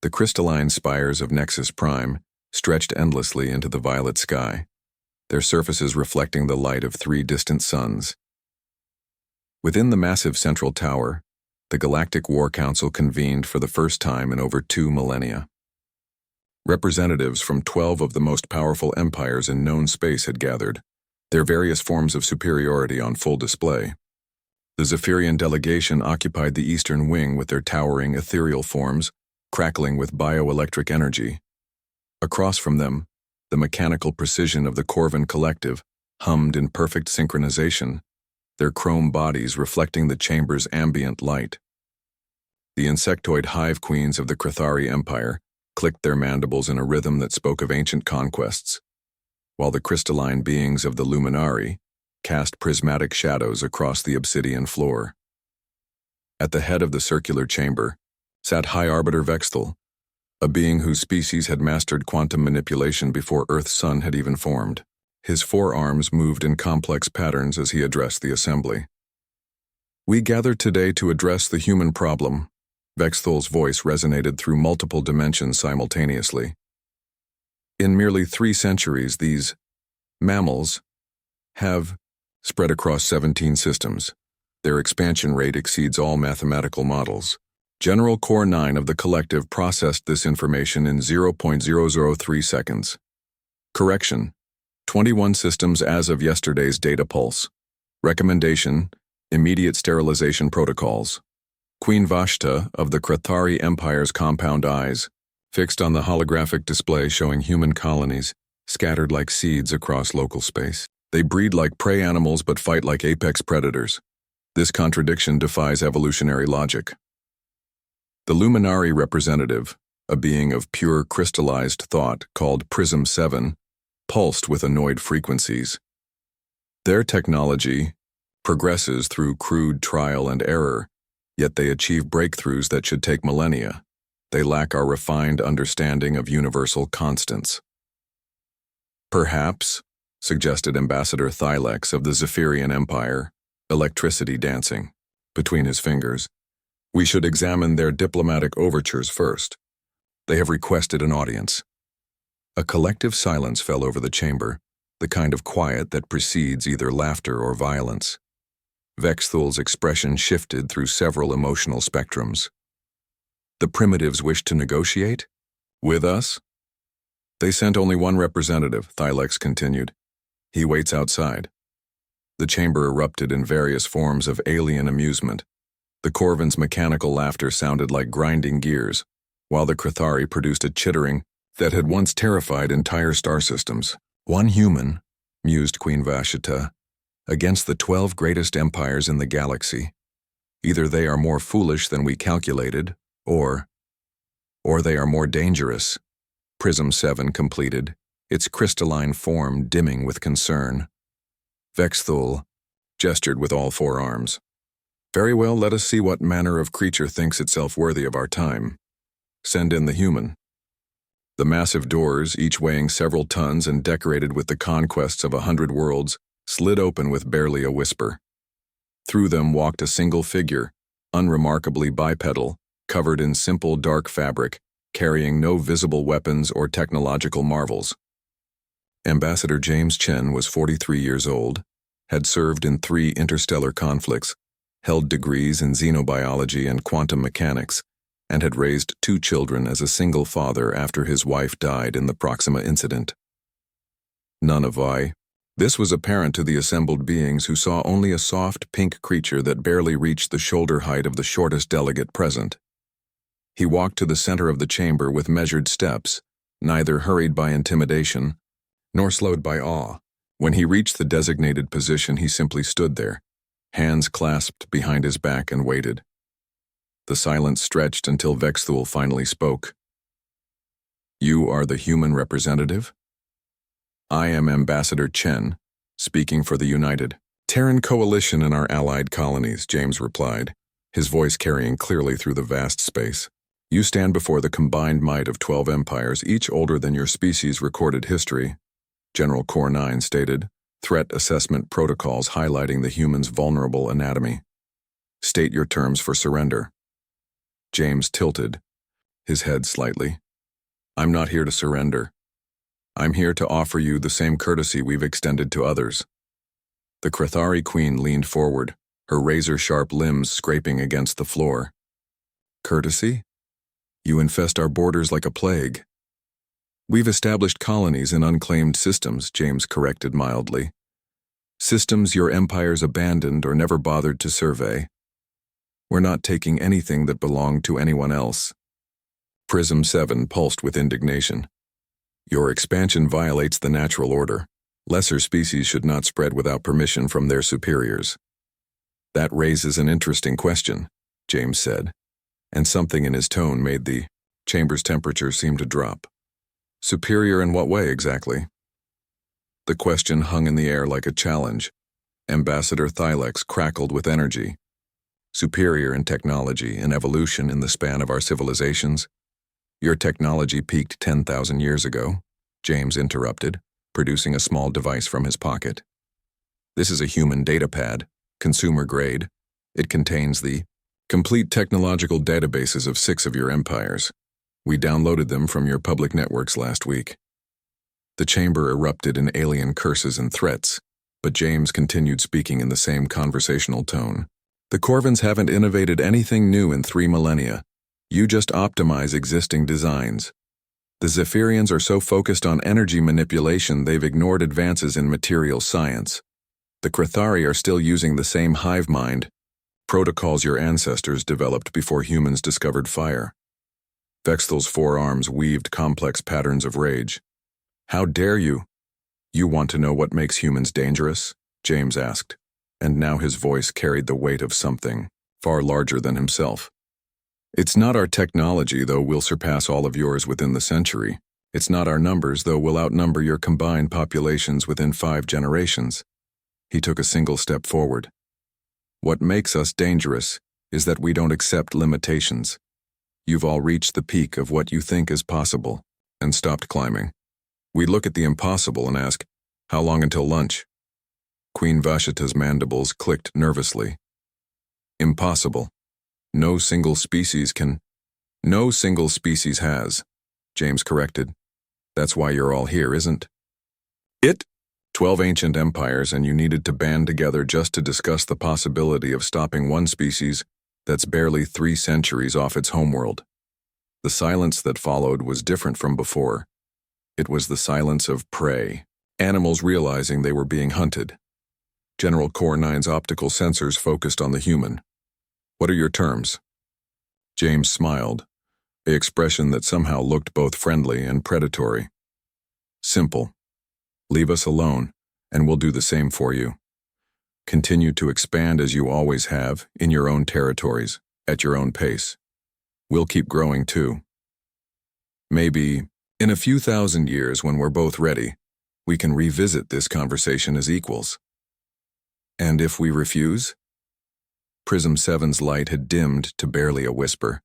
The crystalline spires of Nexus Prime stretched endlessly into the violet sky, their surfaces reflecting the light of 3 distant suns. Within the massive central tower, the Galactic War Council convened for the first time in over 2 millennia. Representatives from 12 of the most powerful empires in known space had gathered, their various forms of superiority on full display. The Zephyrian delegation occupied the eastern wing with their towering ethereal forms, crackling with bioelectric energy. Across from them, the mechanical precision of the Corvin Collective hummed in perfect synchronization, their chrome bodies reflecting the chamber's ambient light. The insectoid hive queens of the Crithari Empire clicked their mandibles in a rhythm that spoke of ancient conquests, while the crystalline beings of the Luminari cast prismatic shadows across the obsidian floor. At the head of the circular chamber sat High Arbiter Vexthal, a being whose species had mastered quantum manipulation before Earth's sun had even formed. His forearms moved in complex patterns as he addressed the assembly. "We gather today to address the human problem." Vexthal's voice resonated through multiple dimensions simultaneously. In merely 3 centuries, these mammals have spread across 17 systems. Their expansion rate exceeds all mathematical models. General Core 9 of the Collective processed this information in 0.003 seconds. Correction: 21 systems as of yesterday's data pulse. Recommendation: immediate sterilization protocols. Queen Vashta of the Crithari Empire's compound eyes, fixed on the holographic display showing human colonies, scattered like seeds across local space. They breed like prey animals but fight like apex predators. This contradiction defies evolutionary logic. The Luminari representative, a being of pure crystallized thought called Prism 7, pulsed with annoyed frequencies. Their technology progresses through crude trial and error, yet they achieve breakthroughs that should take millennia. They lack our refined understanding of universal constants. "Perhaps," suggested Ambassador Thylex of the Zephyrian Empire, electricity dancing between his fingers, "we should examine their diplomatic overtures first. They have requested an audience." A collective silence fell over the chamber, the kind of quiet that precedes either laughter or violence. Vexthal's expression shifted through several emotional spectrums. "The primitives wish to negotiate? With us?" "They sent only one representative," Thylex continued. "He waits outside." The chamber erupted in various forms of alien amusement. The Corvin's mechanical laughter sounded like grinding gears, while the Crithari produced a chittering that had once terrified entire star systems. "One human," mused Queen Vashta, "against the 12 greatest empires in the galaxy. Either they are more foolish than we calculated, or they are more dangerous." Prism 7 completed, its crystalline form dimming with concern. Vexthal gestured with all 4 arms. "Very well, let us see what manner of creature thinks itself worthy of our time. Send in the human." The massive doors, each weighing several tons and decorated with the conquests of 100 worlds, slid open with barely a whisper. Through them walked a single figure, unremarkably bipedal, covered in simple dark fabric, carrying no visible weapons or technological marvels. Ambassador James Chen was 43 years old, had served in 3 interstellar conflicts, held degrees in xenobiology and quantum mechanics, and had raised 2 children as a single father after his wife died in the Proxima incident. None of why. This was apparent to the assembled beings, who saw only a soft pink creature that barely reached the shoulder height of the shortest delegate present. He walked to the center of the chamber with measured steps, neither hurried by intimidation nor slowed by awe. When he reached the designated position, he simply stood there, hands clasped behind his back, and waited. The silence stretched until Vexthal finally spoke. "You are the human representative?" "I am Ambassador Chen, speaking for the United Terran Coalition and our allied colonies," James replied, his voice carrying clearly through the vast space. "You stand before the combined might of 12 empires, each older than your species' recorded history," General Core 9 stated, threat assessment protocols highlighting the human's vulnerable anatomy. "State your terms for surrender." James tilted, his head slightly. I'm not here to surrender. I'm here to offer you the same courtesy we've extended to others. The Krethari queen leaned forward, her razor-sharp limbs scraping against the floor. Courtesy? You infest our borders like a plague. We've established colonies in unclaimed systems, James corrected mildly. Systems your empires abandoned or never bothered to survey. We're not taking anything that belonged to anyone else. Prism 7 pulsed with indignation. Your expansion violates the natural order. Lesser species should not spread without permission from their superiors. That raises an interesting question, James said, and something in his tone made the chamber's temperature seem to drop. Superior in what way exactly? The question hung in the air like a challenge. Ambassador Thylex crackled with energy. Superior in technology and evolution in the span of our civilizations. Your technology peaked 10,000 years ago, James interrupted, producing a small device from his pocket. This is a human data pad, consumer grade. It contains the complete technological databases of 6 of your empires. We downloaded them from your public networks last week. The chamber erupted in alien curses and threats, but James continued speaking in the same conversational tone. The Corvins haven't innovated anything new in 3 millennia. You just optimize existing designs. The Zephyrians are so focused on energy manipulation they've ignored advances in material science. The Krethari are still using the same hive mind protocols your ancestors developed before humans discovered fire. Vexthal's forearms weaved complex patterns of rage. How dare you? You want to know what makes humans dangerous? James asked, and now his voice carried the weight of something far larger than himself. It's not our technology, though we'll surpass all of yours within the century. It's not our numbers, though we'll outnumber your combined populations within 5 generations. He took a single step forward. What makes us dangerous is that we don't accept limitations. You've all reached the peak of what you think is possible and stopped climbing. We look at the impossible and ask, how long until lunch? Queen Vashita's mandibles clicked nervously. Impossible. No single species has, James corrected. That's why you're all here, isn't it? 12 ancient empires, and you needed to band together just to discuss the possibility of stopping one species that's barely 3 centuries off its homeworld. The silence that followed was different from before. It was the silence of prey, animals realizing they were being hunted. General Core 9's optical sensors focused on the human. What are your terms? James smiled, an expression that somehow looked both friendly and predatory. Simple. Leave us alone, and we'll do the same for you. Continue to expand as you always have, in your own territories, at your own pace. We'll keep growing too. Maybe, in a few thousand years when we're both ready, we can revisit this conversation as equals. And if we refuse? Prism 7's light had dimmed to barely a whisper.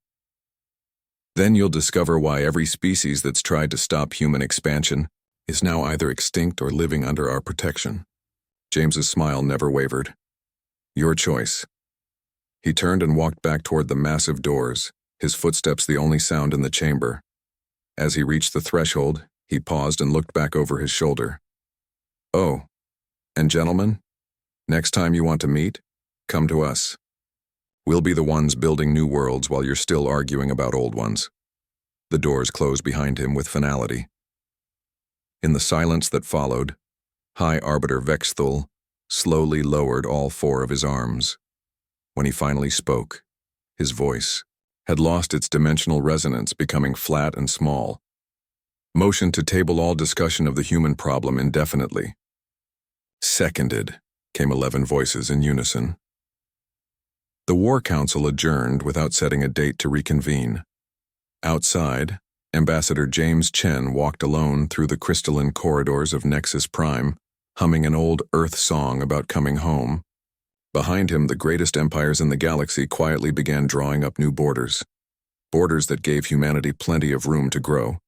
Then you'll discover why every species that's tried to stop human expansion is now either extinct or living under our protection. James's smile never wavered. Your choice. He turned and walked back toward the massive doors, his footsteps the only sound in the chamber. As he reached the threshold, he paused and looked back over his shoulder. Oh, and gentlemen, next time you want to meet, come to us. We'll be the ones building new worlds while you're still arguing about old ones. The doors closed behind him with finality. In the silence that followed, High Arbiter Vexthal slowly lowered all 4 of his arms. When he finally spoke, his voice had lost its dimensional resonance, becoming flat and small. Motioned to table all discussion of the human problem indefinitely. Seconded, came 11 voices in unison. The War Council adjourned without setting a date to reconvene. Outside, Ambassador James Chen walked alone through the crystalline corridors of Nexus Prime, humming an old Earth song about coming home. Behind him, the greatest empires in the galaxy quietly began drawing up new borders. Borders that gave humanity plenty of room to grow.